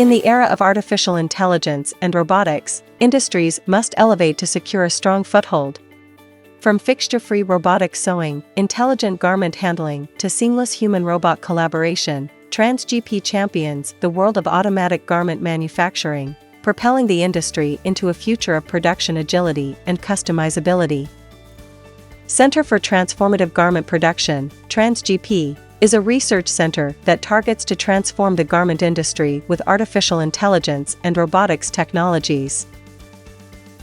In the era of artificial intelligence and robotics, industries must elevate to secure a strong foothold. From fixture-free robotic sewing, intelligent garment handling, to seamless human-robot collaboration, TransGP champions the world of automatic garment manufacturing, propelling the industry into a future of production agility and customizability. Center for Transformative Garment Production, TransGP, is a research center that targets to transform the garment industry with artificial intelligence and robotics technologies.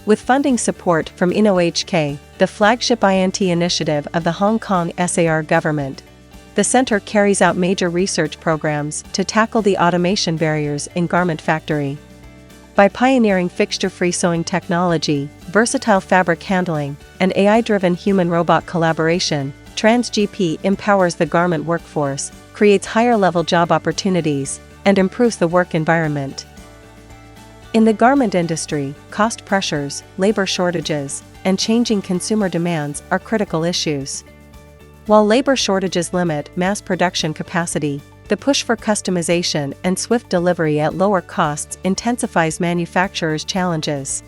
With funding support from InnoHK, the flagship INT initiative of the Hong Kong SAR government, the center carries out major research programs to tackle the automation barriers in garment factory. By pioneering fixture-free sewing technology, versatile fabric handling, and AI-driven human-robot collaboration, TransGP empowers the garment workforce, creates higher-level job opportunities, and improves the work environment. In the garment industry, cost pressures, labor shortages, and changing consumer demands are critical issues. While labor shortages limit mass production capacity, the push for customization and swift delivery at lower costs intensifies manufacturers' challenges.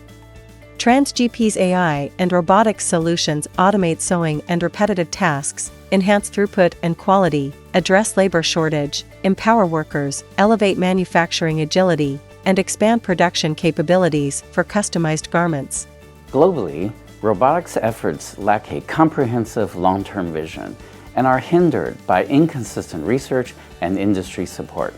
TransGP's AI and robotics solutions automate sewing and repetitive tasks, enhance throughput and quality, address labor shortage, empower workers, elevate manufacturing agility, and expand production capabilities for customized garments. Globally, robotics efforts lack a comprehensive long-term vision and are hindered by inconsistent research and industry support.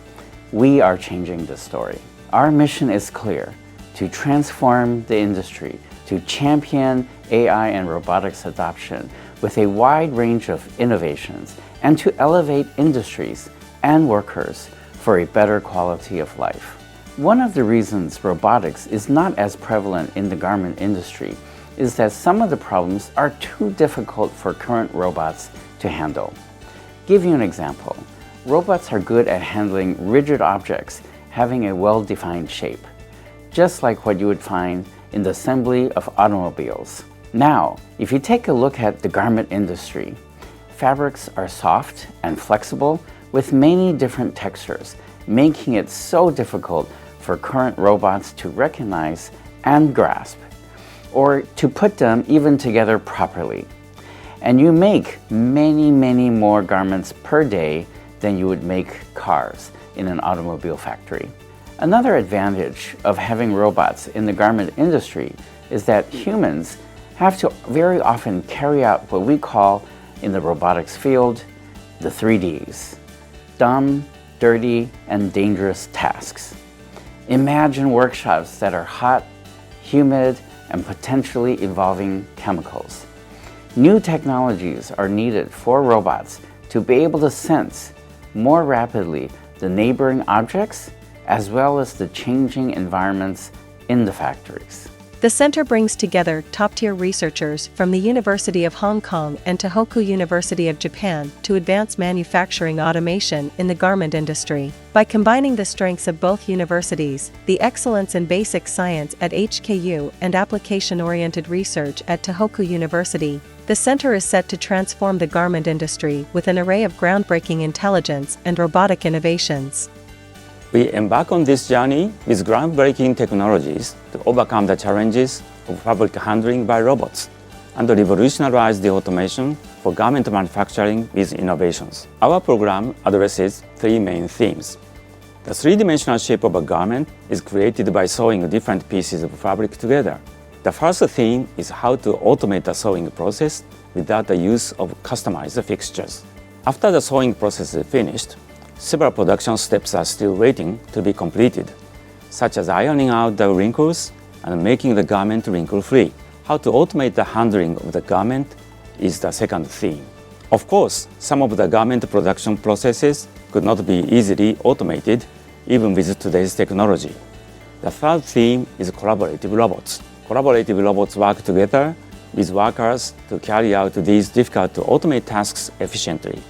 We are changing this story. Our mission is clear: to transform the industry, to champion AI and robotics adoption with a wide range of innovations, and to elevate industries and workers for a better quality of life. One of the reasons robotics is not as prevalent in the garment industry is that some of the problems are too difficult for current robots to handle. Give you an example. Robots are good at handling rigid objects having a well-defined shape, just like what you would find in the assembly of automobiles. Now, if you take a look at the garment industry, fabrics are soft and flexible with many different textures, making it so difficult for current robots to recognize and grasp, or to put them even together properly. And you make many more garments per day than you would make cars in an automobile factory. Another advantage of having robots in the garment industry is that humans have to very often carry out what we call in the robotics field the 3Ds: dumb, dirty, and dangerous tasks. Imagine workshops that are hot, humid, and potentially evolving chemicals. New technologies are needed for robots to be able to sense more rapidly the neighboring objects as well as the changing environments in the factories. The center brings together top-tier researchers from the University of Hong Kong and Tohoku University of Japan to advance manufacturing automation in the garment industry. By combining the strengths of both universities, the excellence in basic science at HKU and application-oriented research at Tohoku University, the center is set to transform the garment industry with an array of groundbreaking intelligence and robotic innovations. We embark on this journey with groundbreaking technologies to overcome the challenges of fabric handling by robots and revolutionize the automation for garment manufacturing with innovations. Our program addresses three main themes. The three-dimensional shape of a garment is created by sewing different pieces of fabric together. The first theme is how to automate the sewing process without the use of customized fixtures. After the sewing process is finished, several production steps are still waiting to be completed, such as ironing out the wrinkles and making the garment wrinkle-free. How to automate the handling of the garment is the second theme. Of course, some of the garment production processes could not be easily automated, even with today's technology. The third theme is collaborative robots. Collaborative robots work together with workers to carry out these difficult to automate tasks efficiently.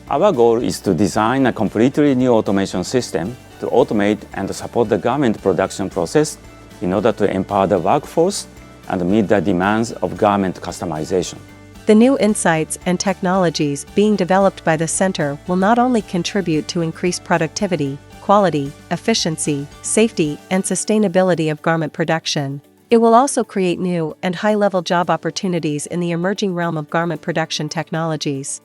Our goal is to design a completely new automation system to automate and support the garment production process in order to empower the workforce and meet the demands of garment customization. The new insights and technologies being developed by the center will not only contribute to increased productivity, quality, efficiency, safety, and sustainability of garment production. It will also create new and high-level job opportunities in the emerging realm of garment production technologies.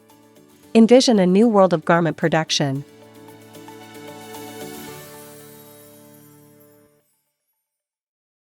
Envision a new world of garment production,